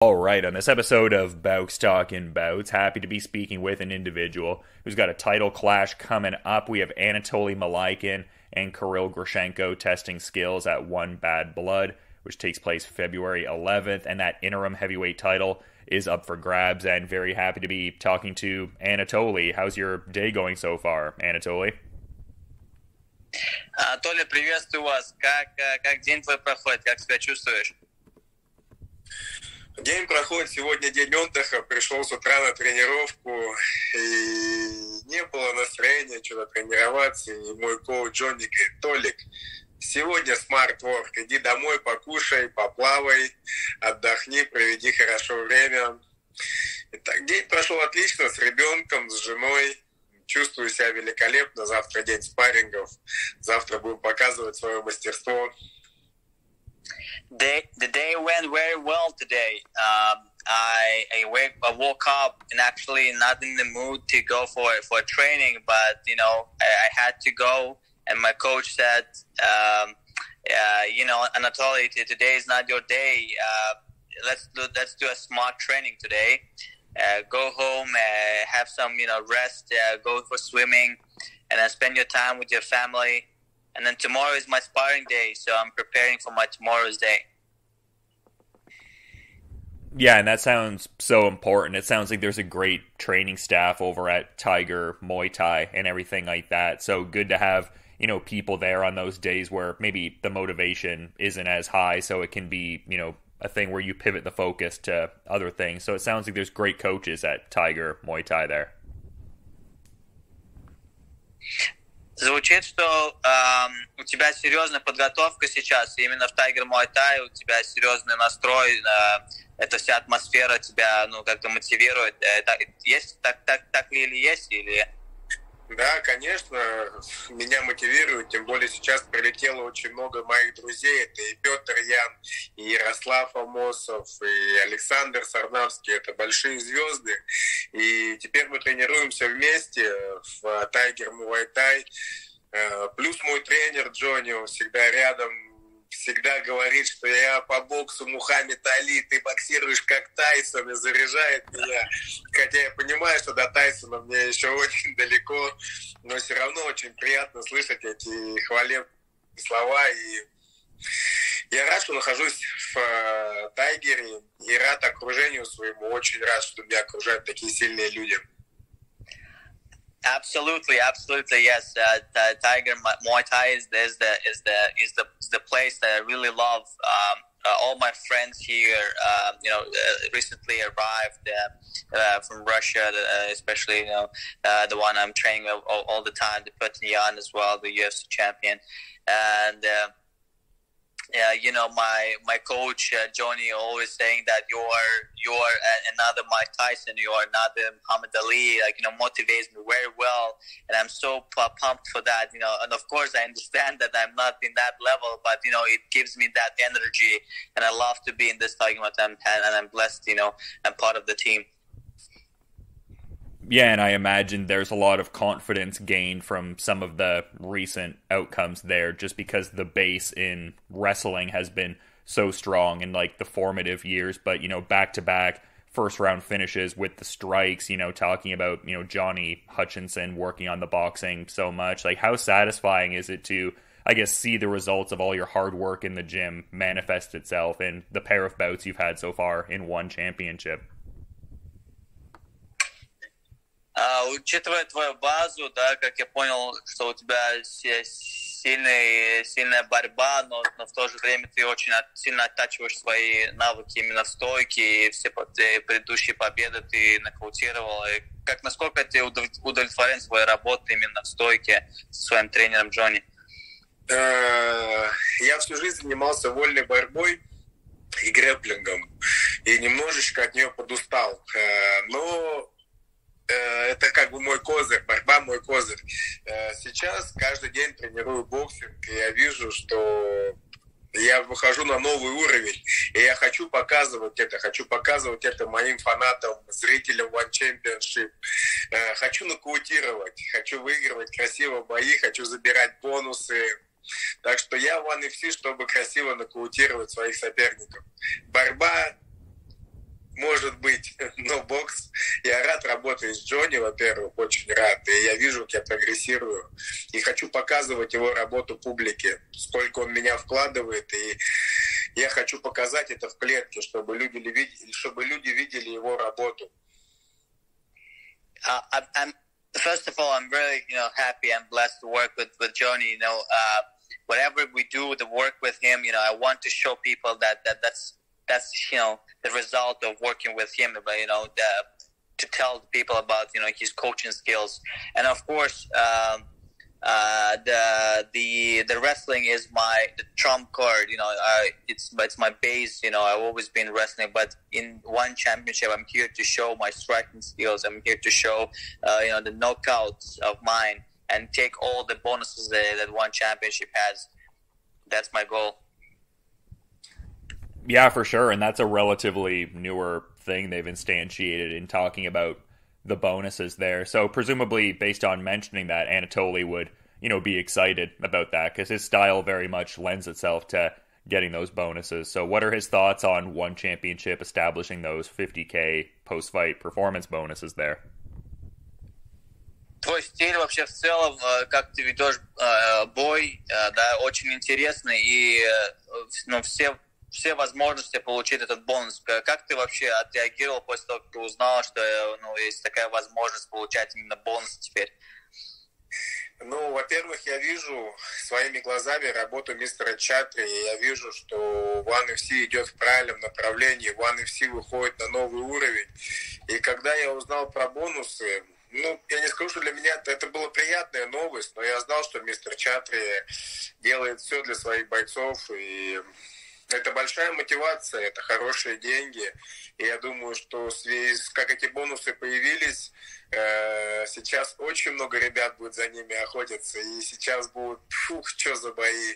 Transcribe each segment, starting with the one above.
All right, on this episode of Bouts Talking Bouts, happy to be speaking with an individual who's got a title clash coming up. We have Anatoly Malykhin and Kirill Grishenko testing skills at One Bad Blood, which takes place February 11th, and that interim heavyweight title is up for grabs, and very happy to be talking to Anatoly. How's your day going so far, Anatoly? Толя, приветствую вас. Как день твой проходит? Как себя чувствуешь? День проходит, сегодня день отдыха, пришел с утра на тренировку, и не было настроения что-то тренироваться, и мой коуч Джонни говорит: Толик, сегодня смарт-ворк, иди домой, покушай, поплавай, отдохни, проведи хорошо время. Итак, день прошел отлично, с ребенком, с женой, чувствую себя великолепно, завтра день спаррингов, завтра будем показывать свое мастерство. The day went very well today. I woke up and actually not in the mood to go for training, but I had to go, and my coach said, Anatoly, today is not your day. Let's do a smart training today. Go home, have some rest, go for swimming, and then spend your time with your family. And then tomorrow is my sparring day, so I'm preparing for my tomorrow's day. Yeah, and that sounds so important. It sounds like there's a great training staff over at Tiger Muay Thai and everything like that. So good to have, people there on those days where maybe the motivation isn't as high, so it can be, a thing where you pivot the focus to other things. So it sounds like there's great coaches at Tiger Muay Thai there. Звучит, что у тебя серьезная подготовка сейчас. Именно в Tiger Muay Thai у тебя серьезный настрой. Эта вся атмосфера тебя, как-то мотивирует. Есть так ли или есть? Или... Да, конечно, меня мотивирует, тем более сейчас прилетело очень много моих друзей, это и Петр Ян, и Ярослав Амосов, и Александр Сарнавский, это большие звезды, и теперь мы тренируемся вместе в Tiger Muay Thai, плюс мой тренер Джонни, он всегда рядом, всегда говорит, что я по боксу Мухаммед Али, ты боксируешь как Тайсон, и заряжает меня. Хотя я понимаю, что до Тайсона мне еще очень далеко, но все равно очень приятно слышать эти хвалебные слова. И я рад, что нахожусь в Тайгере, и рад окружению своему, очень рад, что меня окружают такие сильные люди. Absolutely, yes. Tiger Muay Thai is the place that I really love. All my friends here, recently arrived from Russia, especially the one I'm training all the time, the Petr as well, the UFC champion, and. My coach Johnny always saying that you are another Mike Tyson, you are another Muhammad Ali. Motivates me very well, and I'm so pumped for that. And of course I understand that I'm not in that level, but it gives me that energy, and I love to be in this Tiger Muay Thai, and I'm blessed. I'm part of the team. Yeah, and I imagine there's a lot of confidence gained from some of the recent outcomes there, just because the base in wrestling has been so strong in the formative years. But, back-to-back first-round finishes with the strikes, talking about, Johnny Hutchinson working on the boxing so much. How satisfying is it to, I guess, see the results of all your hard work in the gym manifest itself in the pair of bouts you've had so far in one championship? Учитывая твою базу, да, как я понял, что у тебя сильная борьба, но в то же время ты очень сильно оттачиваешь свои навыки именно в стойке, и все предыдущие победы ты нокаутировал. И насколько ты удовлетворен своей работой именно в стойке со своим тренером Джонни? Я всю жизнь занимался вольной борьбой и грэпплингом, и немножечко от нее подустал. Но это мой козырь, борьба мой козырь. Сейчас каждый день тренирую боксинг, и я вижу, что я выхожу на новый уровень, и я хочу показывать это моим фанатам, зрителям One Championship. Хочу нокаутировать, хочу выигрывать красиво бои, хочу забирать бонусы. Так что я One FC, чтобы красиво нокаутировать своих соперников. Борьба может быть, но бокс, я рад работать с Джонни, во-первых, очень рад, и я вижу, как я прогрессирую, и хочу показывать его работу публике, сколько он меня вкладывает, и я хочу показать это в клетке, чтобы люди видели его работу. First of all, I'm really, happy and blessed to work with Johnny. Whatever we do, the work with him, I want to show people that's the result of working with him. But to tell people about his coaching skills, and of course, the wrestling is the trump card. It's my base. I've always been wrestling, but in one championship, I'm here to show my striking skills. I'm here to show the knockouts of mine and take all the bonuses that one championship has. That's my goal. Yeah, for sure, and that's a relatively newer thing they've instantiated in talking about the bonuses there. So presumably, based on mentioning that, Anatoly would, be excited about that because his style very much lends itself to getting those bonuses. So what are his thoughts on one championship establishing those 50K post-fight performance bonuses there? Твой стиль вообще в целом, как ты ведешь бой, да, очень интересный, и все возможности получить этот бонус. Как ты вообще отреагировал после того, как ты узнал, что есть такая возможность получать именно бонус теперь? Во-первых, я вижу своими глазами работу мистера Чатри, и я вижу, что One FC идет в правильном направлении, One FC выходит на новый уровень. И когда я узнал про бонусы, я не скажу, что для меня это была приятная новость, но я знал, что мистер Чатри делает все для своих бойцов, и это большая мотивация, это хорошие деньги. И я думаю, что как эти бонусы появились, сейчас очень много ребят будет за ними охотиться, и сейчас будут, что за бои.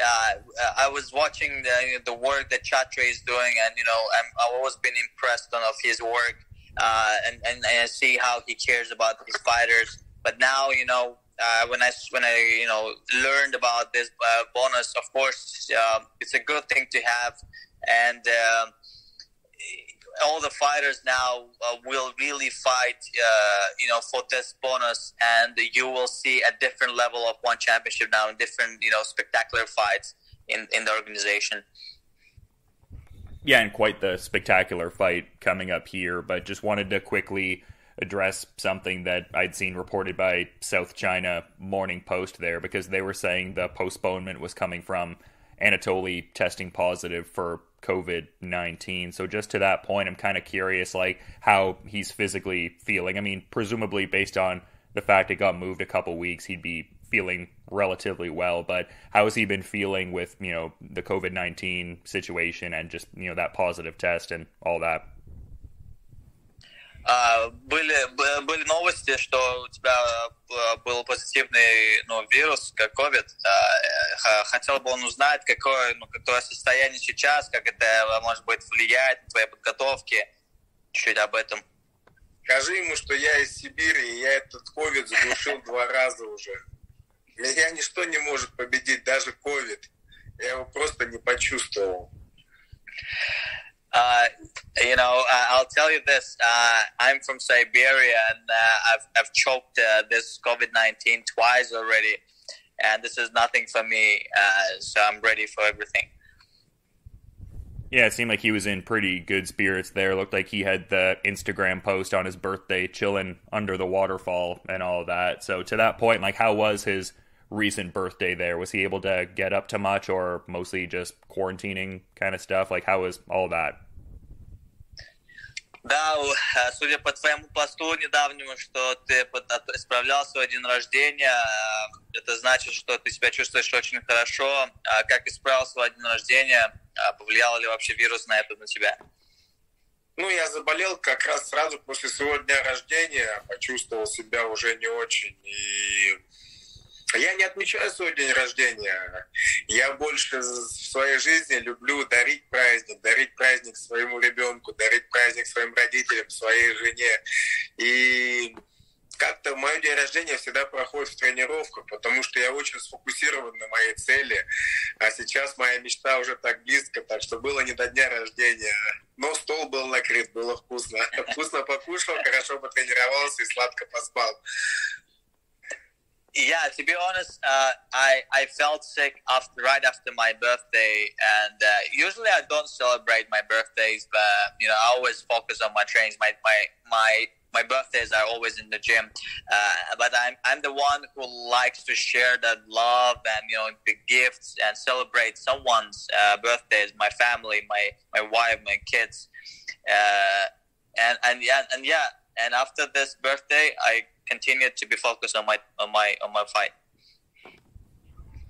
I was watching the work that Chatre is doing, and I've always been impressed of his work, and I see how he cares about his fighters. But now, when I learned about this bonus, of course, it's a good thing to have, and all the fighters now will really fight, for this bonus, and you will see a different level of one championship now, and different, spectacular fights in the organization. Yeah, and quite the spectacular fight coming up here, but just wanted to quickly address something that I'd seen reported by South China Morning Post there, because they were saying the postponement was coming from Anatoly testing positive for COVID-19. So just to that point, I'm kind of curious, how he's physically feeling. I mean, presumably based on the fact it got moved a couple weeks, he'd be feeling relatively well. But how has he been feeling with, the COVID-19 situation and just, that positive test and all that? Были новости, что у тебя был позитивный вирус, как COVID. Хотел бы он узнать, какое состояние сейчас, как это, может быть, влияет на твоей подготовке. Чуть об этом. Скажи ему, что я из Сибири, и я этот COVID задушил 2 раза уже. Меня ничто не может победить, даже COVID. Я его просто не почувствовал. I'll tell you this. I'm from Siberia, and I've choked this COVID-19 twice already, and this is nothing for me. So I'm ready for everything. Yeah, it seemed like he was in pretty good spirits there. Looked like he had the Instagram post on his birthday, chilling under the waterfall and all of that. So to that point, how was his recent birthday there? Was he able to get up to much, or mostly just quarantining kind of stuff? How was all that? Да, судя по твоему посту недавнему, что ты исправлял свой день рождения, это значит, что ты себя чувствуешь очень хорошо. Как исправил свой день рождения? Повлиял ли вообще вирус на тебя? Я заболел как раз сразу после своего дня рождения, почувствовал себя уже не очень. И я не отмечаю свой день рождения. Я больше в своей жизни люблю дарить праздник своему ребенку, дарить праздник своим родителям, своей жене. И как-то мое день рождения всегда проходит в тренировках, потому что я очень сфокусирован на моей цели, а сейчас моя мечта уже так близко, так что было не до дня рождения, но стол был накрыт, было вкусно. Вкусно покушал, хорошо потренировался и сладко поспал. Yeah, to be honest, I felt sick right after my birthday, and usually I don't celebrate my birthdays, but I always focus on my trainings. My birthdays are always in the gym, but I'm the one who likes to share that love and the gifts and celebrate someone's birthdays, my family, my wife, my kids, and after this birthday, I continued to be focused on my fight.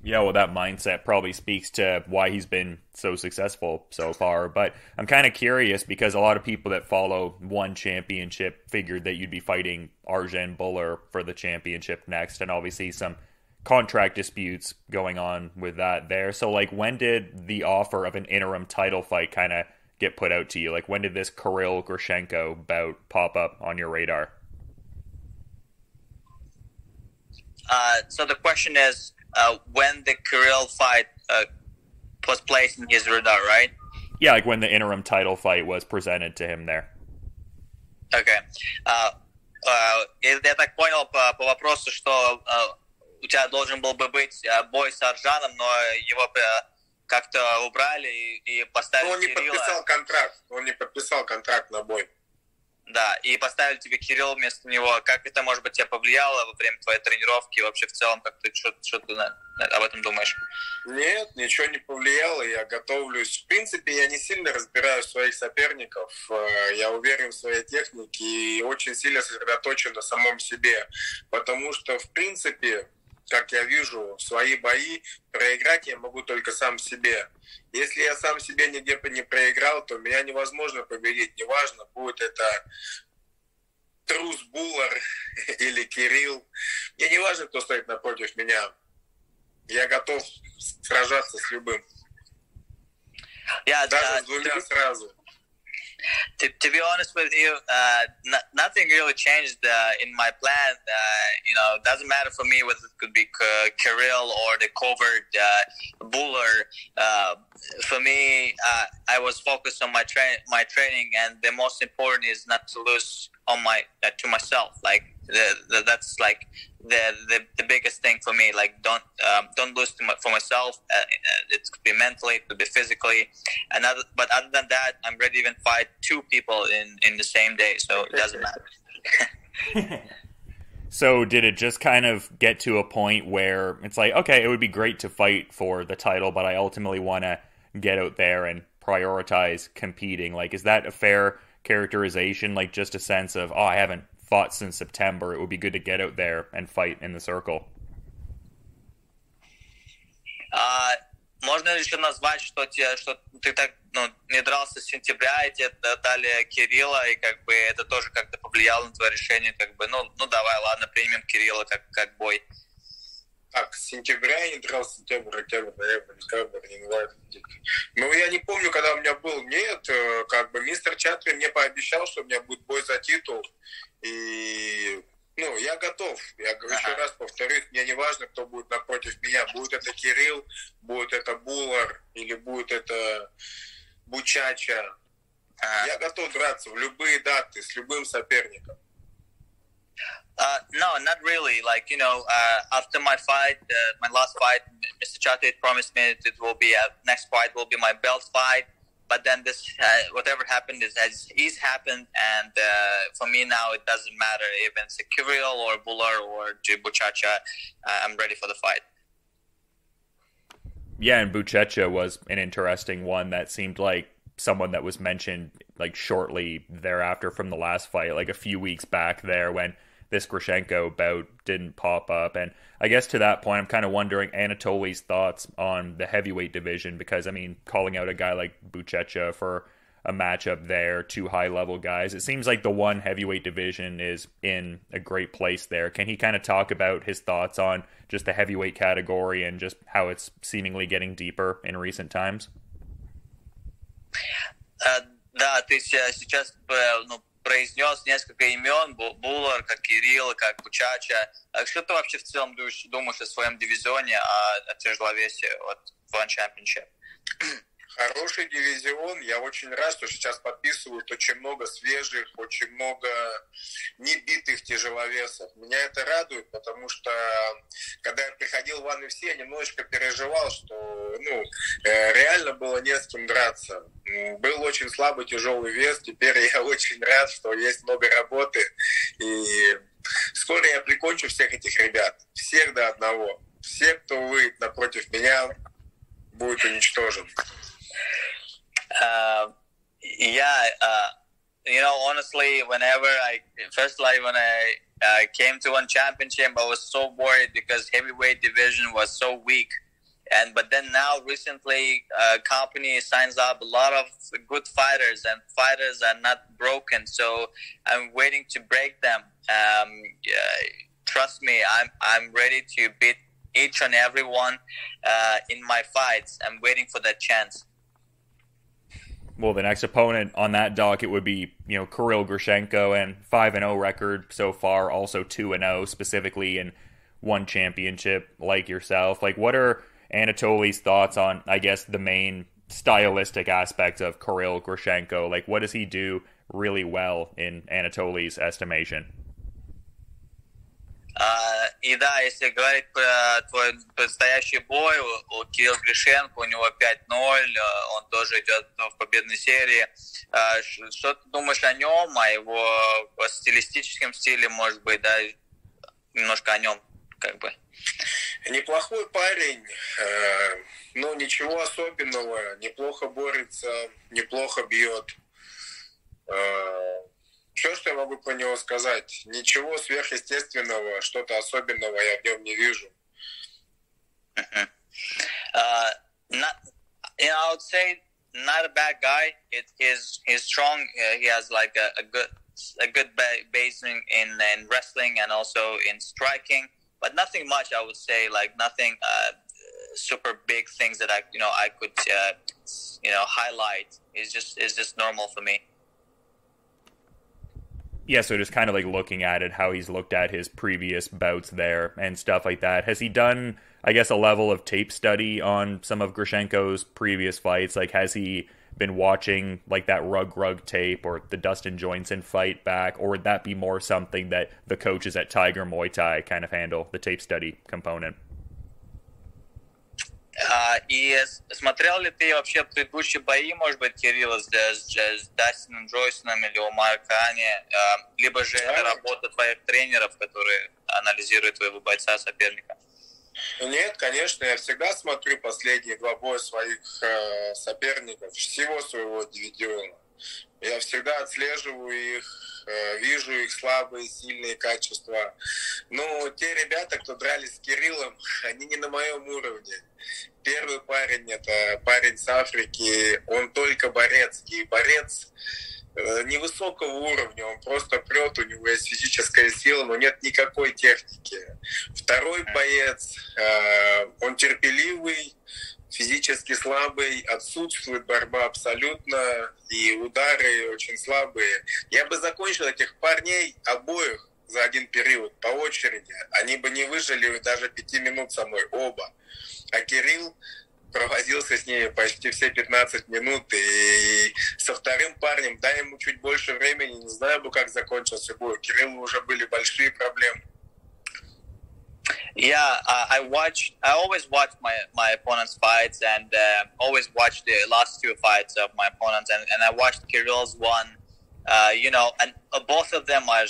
Yeah, well, that mindset probably speaks to why he's been so successful so far. But I'm kind of curious because a lot of people that follow one championship figured that you'd be fighting Arjan Buller for the championship next, and obviously some contract disputes going on with that there. So, like, when did the offer of an interim title fight kind of get put out to you? Like, when did this Kirill Grishenko bout pop up on your radar? So the question is, when the Kirill fight was placed in his radar, right? Yeah, like when the interim title fight was presented to him there. Okay. Я так понял по вопросу, что у тебя должен был бы быть бой с Аржаном, но его как-то убрали и поставили Кирилла. Он не подписал контракт на бой. Да, и поставили тебе Кирилла вместо него. Как это, может быть, тебя повлияло во время твоей тренировки? Вообще в целом, как ты что ты об этом думаешь? Нет, ничего не повлияло. Я готовлюсь. В принципе, я не сильно разбираю своих соперников. Я уверен в своей технике и очень сильно сосредоточен на самом себе. Потому что, в принципе, как я вижу, свои бои проиграть я могу только сам себе. Если я сам себе нигде не проиграл, то меня невозможно победить. Неважно, будет это Трус Буллар или Кирилл. Мне не важно, кто стоит напротив меня. Я готов сражаться с любым. Даже с двумя сразу. To be honest with you, nothing really changed in my plan. It doesn't matter for me whether it could be Kirill or the covered Buller. For me, I was focused on my training, and the most important is not to lose on to myself. Like that's like the biggest thing for me. Like don't lose for myself. It could be mentally, it could be physically, but other than that, I'm ready to even fight two people in the same day. So it doesn't matter. So did it just kind of get to a point where it's like, okay, it would be great to fight for the title, but I ultimately want to get out there and prioritize competing? Like, is that a fair characterization? Like, just a sense of, I haven't fought since September, it would be good to get out there and fight in the circle? Можно ли еще назвать, что ты так не дрался с сентября, и тебе дали Кирилла, и как бы это тоже как-то повлияло на твое решение, как бы, давай, ладно, примем Кирилла как бой. Так, с сентября я не дрался, сентябрь, октябрь, ноябрь, декабрь, январь. Ну, я не помню, когда у меня был. Нет, как бы мистер Чатри мне пообещал, что у меня будет бой за титул. И, я готов. Я говорю, еще раз повторюсь, мне не важно, кто будет напротив меня. Будет это Кирилл, будет это Буллар или будет это Бучача. Я готов драться в любые даты с любым соперником. No, not really. Like, after my fight, my last fight, Mr. Chatri promised me it will be next fight will be my belt fight. But then this, whatever happened is happened, and for me now it doesn't matter if it's a Kirill or Buller or Buchacha. I'm ready for the fight. Yeah, and Buchecha was an interesting one that seemed like someone that was mentioned like shortly thereafter from the last fight, like a few weeks back there when this Grishenko bout didn't pop up. And I guess to that point, I'm kind of wondering Anatoly's thoughts on the heavyweight division, because, I mean, calling out a guy like Buchecha for a matchup there, two high-level guys, it seems like the one heavyweight division is in a great place there. Can he kind of talk about his thoughts on just the heavyweight category and just how it's seemingly getting deeper in recent times? Да, ты сейчас произнес несколько имен, Буллар, как Кирилл, как Бучача. Что ты вообще в целом думаешь о своем дивизионе, о тяжеловесе от One Championship? Хороший дивизион. Я очень рад, что сейчас подписывают очень много свежих, очень много небитых тяжеловесов. Меня это радует, потому что когда я приходил в One UFC, я немножечко переживал, что реально было не с кем драться. Был очень слабый тяжелый вес. Теперь я очень рад, что есть много работы. И скоро я прикончу всех этих ребят. Всех до одного. Все, кто выйдет напротив меня, будет уничтожен. Honestly, when I came to One Championship, I was so worried because heavyweight division was so weak. But then now, recently, company signs up a lot of good fighters, and fighters are not broken. So I'm waiting to break them. Trust me, I'm ready to beat each and every one in my fights. I'm waiting for that chance. Well, the next opponent on that docket would be, Kirill Grishenko, and 5-0 record so far, also 2-0, specifically in One Championship, like yourself. Like, what are Anatoly's thoughts on, I guess, the main stylistic aspects of Kirill Grishenko? Like, what does he do really well in Anatoly's estimation? И да, если говорить про твой предстоящий бой, у Кирилла Гришенко, у него 5-0, он тоже идет в победной серии. Что ты думаешь о нем, о его стилистическом стиле, может быть, да, немножко о нем, как бы? Неплохой парень, но ничего особенного, неплохо борется, неплохо бьет. Все, что я могу про него сказать. Ничего сверхъестественного, что-то особенного я в нем не вижу. I would say not a bad guy. He's strong. He has like a good base in wrestling and also in striking, but nothing much. I would say like nothing super big things that I could highlight. It's just normal for me. Yeah, so just kind of like looking at it, how he's looked at his previous bouts there and stuff like that. Has he done, I guess, a level of tape study on some of Grishenko's previous fights? Like, has he been watching like that Rug tape or the Dustin Johnson fight back? Or would that be more something that the coaches at Tiger Muay Thai kind of handle, the tape study component? И смотрел ли ты вообще предыдущие бои, может быть, Кирилла с Дастином Джойсоном или у Маркани, либо же это работа твоих тренеров, которые анализируют твоего бойца, соперника? Нет, конечно, я всегда смотрю последние два боя своих соперников, всего своего дивизиона. Я всегда отслеживаю их, вижу их слабые, сильные качества. Но те ребята, кто дрались с Кириллом, они не на моем уровне. Первый парень — это парень с Африки, он только борец. И борец невысокого уровня, он просто прет, у него есть физическая сила, но нет никакой техники. Второй боец, он терпеливый, физически слабый, отсутствует борьба абсолютно, и удары очень слабые. Я бы закончил этих парней обоих за один период по очереди. Они бы не выжили даже 5 минут со мной, оба. А Кирилл провозился с ними почти все 15 минут, и со вторым парнем, дай ему чуть больше времени, не знаю бы, как закончился бой. У Кирилла уже были большие проблемы. Yeah, I always watch my opponent's fights, and always watch the last two fights of my opponents, and I watched Kirill's one, and both of them are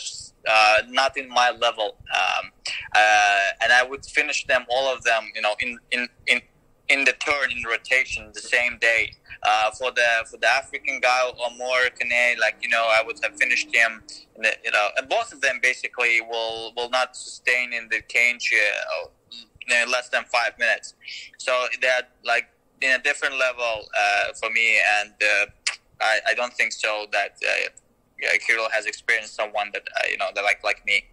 not in my level, and I would finish them, all of them, in the turn, in rotation, the same day. For the African guy or more Kane, I would have finished him. And both of them basically will not sustain in the cage less than 5 minutes. So they're like in a different level for me, and I don't think so that Kirill has experienced someone that that like me.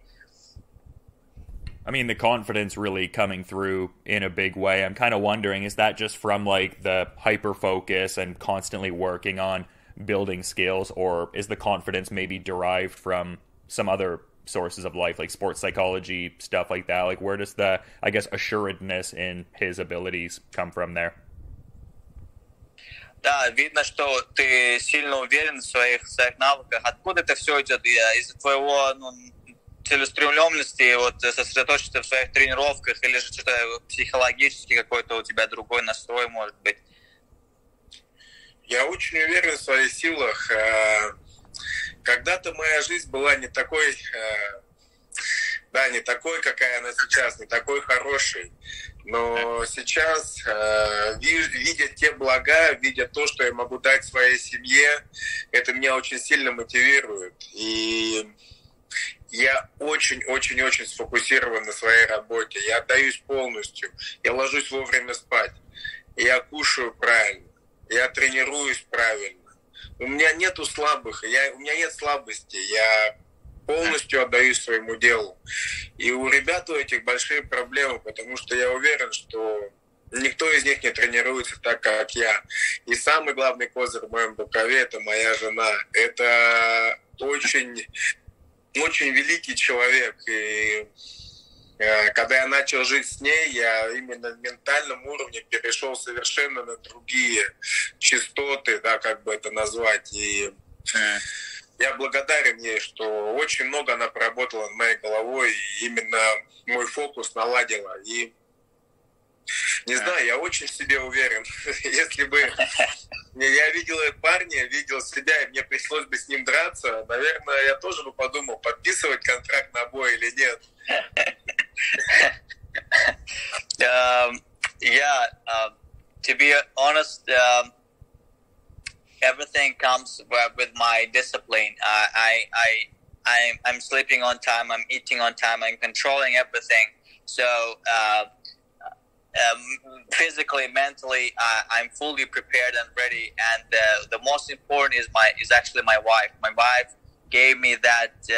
I mean, the confidence really coming through in a big way. I'm kind of wondering, is that just from like the hyper focus and constantly working on building skills, or is the confidence maybe derived from some other sources of life, like sports psychology, stuff like that? Like, where does the, I guess, assuredness in his abilities come from there? Да, видно, что ты сильно уверен в своих навыках. Откуда это все идет? Из-за твоего целеустремленности, вот сосредоточиться в своих тренировках, или же что-то психологически какой-то у тебя другой настрой может быть? Я очень уверен в своих силах. Когда-то моя жизнь была не такой, не такой, какая она сейчас, не такой хорошей. Но сейчас, видя те блага, видя то, что я могу дать своей семье, это меня очень сильно мотивирует. И я очень-очень-очень сфокусирован на своей работе. Я отдаюсь полностью. Я ложусь вовремя спать. Я кушаю правильно. Я тренируюсь правильно. У меня нету слабых. У меня нет слабости. Я полностью отдаюсь своему делу. И у ребят у этих большие проблемы, потому что я уверен, что никто из них не тренируется так, как я. И самый главный козырь в моем рукаве — это моя жена. Это очень, очень великий человек. И когда я начал жить с ней, я именно на ментальном уровне перешел совершенно на другие частоты, да, как бы это назвать. И я благодарен ей, что очень много она поработала над моей головой, и именно мой фокус наладила. И не знаю, я очень в себе уверен. Если бы я видел этого парня, видел себя, и мне пришлось бы с ним драться, наверное, я тоже бы подумал, подписывать контракт на бой или нет. To be honest, everything comes with my discipline. I'm sleeping on time. I'm eating on time. I'm controlling everything. So physically, mentally, I'm fully prepared and ready. And the most important is actually my wife. My wife gave me that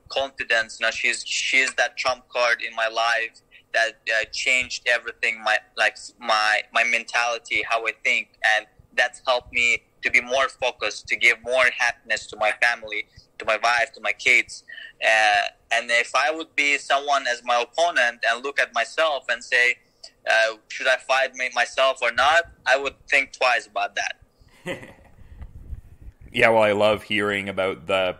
confidence. You know, she's that trump card in my life that changed everything. My mentality, how I think, and that's helped me to be more focused, to give more happiness to my family, to my wife, to my kids. And if I would be someone as my opponent and look at myself and say, should I fight myself or not, I would think twice about that. Yeah, well, I love hearing about the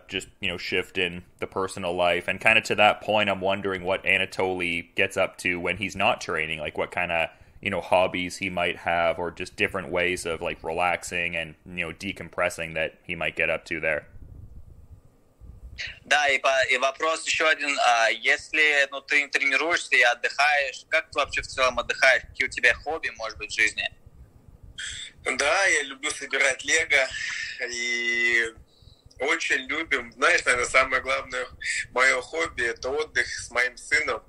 shift in the personal life. And kind of to that point, I'm wondering what Anatoly gets up to when he's not training, like what kind of hobbies he might have, or just different ways of like relaxing and decompressing that he might get up to there. Да, и вопрос еще один. Если ты не тренируешься и отдыхаешь, как ты вообще в целом отдыхаешь? Какие у тебя хобби, может быть, в жизни? Да, я люблю собирать лего и очень любим. Знаешь, наверное, самое главное мое хобби — это отдых с моим сыном.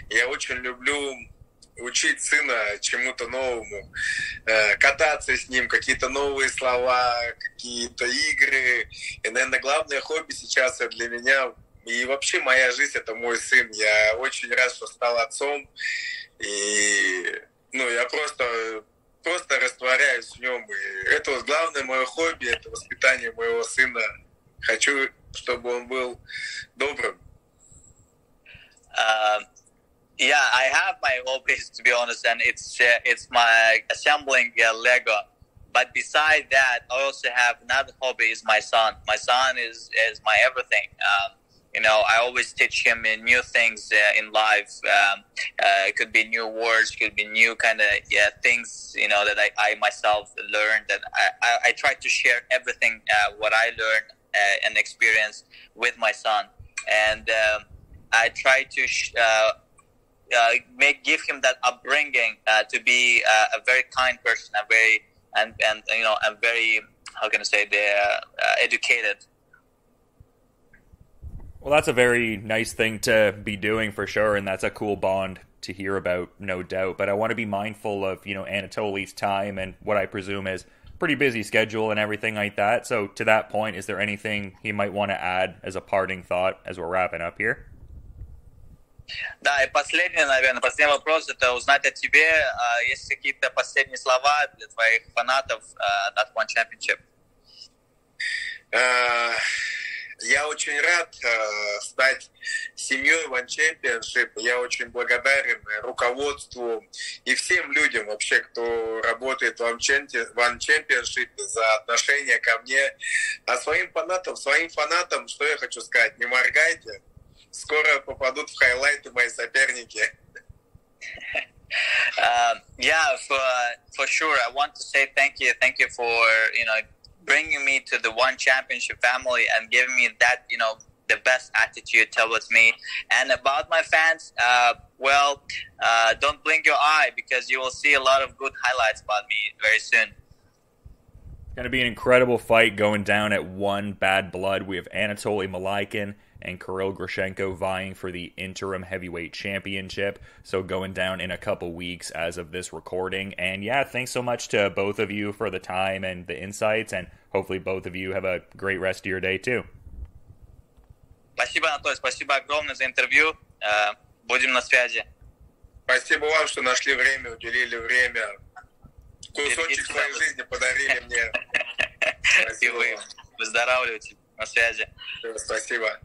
Я очень люблю учить сына чему-то новому, кататься с ним, какие-то новые слова, какие-то игры. И, наверное, главное хобби сейчас для меня, и вообще моя жизнь — это мой сын. Я очень рад, что стал отцом. И я просто растворяюсь в нем. И это вот главное мое хобби, это воспитание моего сына. Хочу, чтобы он был добрым. Yeah, I have my hobbies, to be honest, and it's my assembling Lego. But beside that, I also have another hobby, is my son. My son is my everything. I always teach him new things in life. It could be new words, could be new kind of things, that I myself learned. That I try to share everything what I learned and experienced with my son, and I try to give him that upbringing to be a very kind person, a very how can I say, educated. Well, that's a very nice thing to be doing for sure, and that's a cool bond to hear about, no doubt. But I want to be mindful of, Anatoly's time and what I presume is pretty busy schedule and everything like that. So to that point, is there anything he might want to add as a parting thought as we're wrapping up here? Да, и последний вопрос — это узнать о тебе. Есть какие-то последние слова для твоих фанатов от One Championship? Я очень рад стать семьей One Championship. Я очень благодарен руководству и всем людям вообще, кто работает в One Championship, за отношение ко мне. А своим фанатам, что я хочу сказать, не моргайте. Скоро попадут в хайлайты мои соперники. Yeah, for sure. I want to say thank you for bringing me to the One Championship family and giving me that the best attitude towards me. And about my fans, don't blink your eye because you will see a lot of good highlights about me very soon. Going to be an incredible fight going down at One Bad Blood. We have Anatoly Malykhin and Kirill Grishenko vying for the Interim Heavyweight Championship. So going down in a couple weeks as of this recording. And yeah, thanks so much to both of you for the time and the insights. And hopefully both of you have a great rest of your day too. Спасибо, Анатолий. Спасибо огромное за интервью. Будем на связи. Спасибо вам, что нашли время, уделили время. Кусочек своей жизни подарили мне. И вы выздоравливайте. На связи. Спасибо.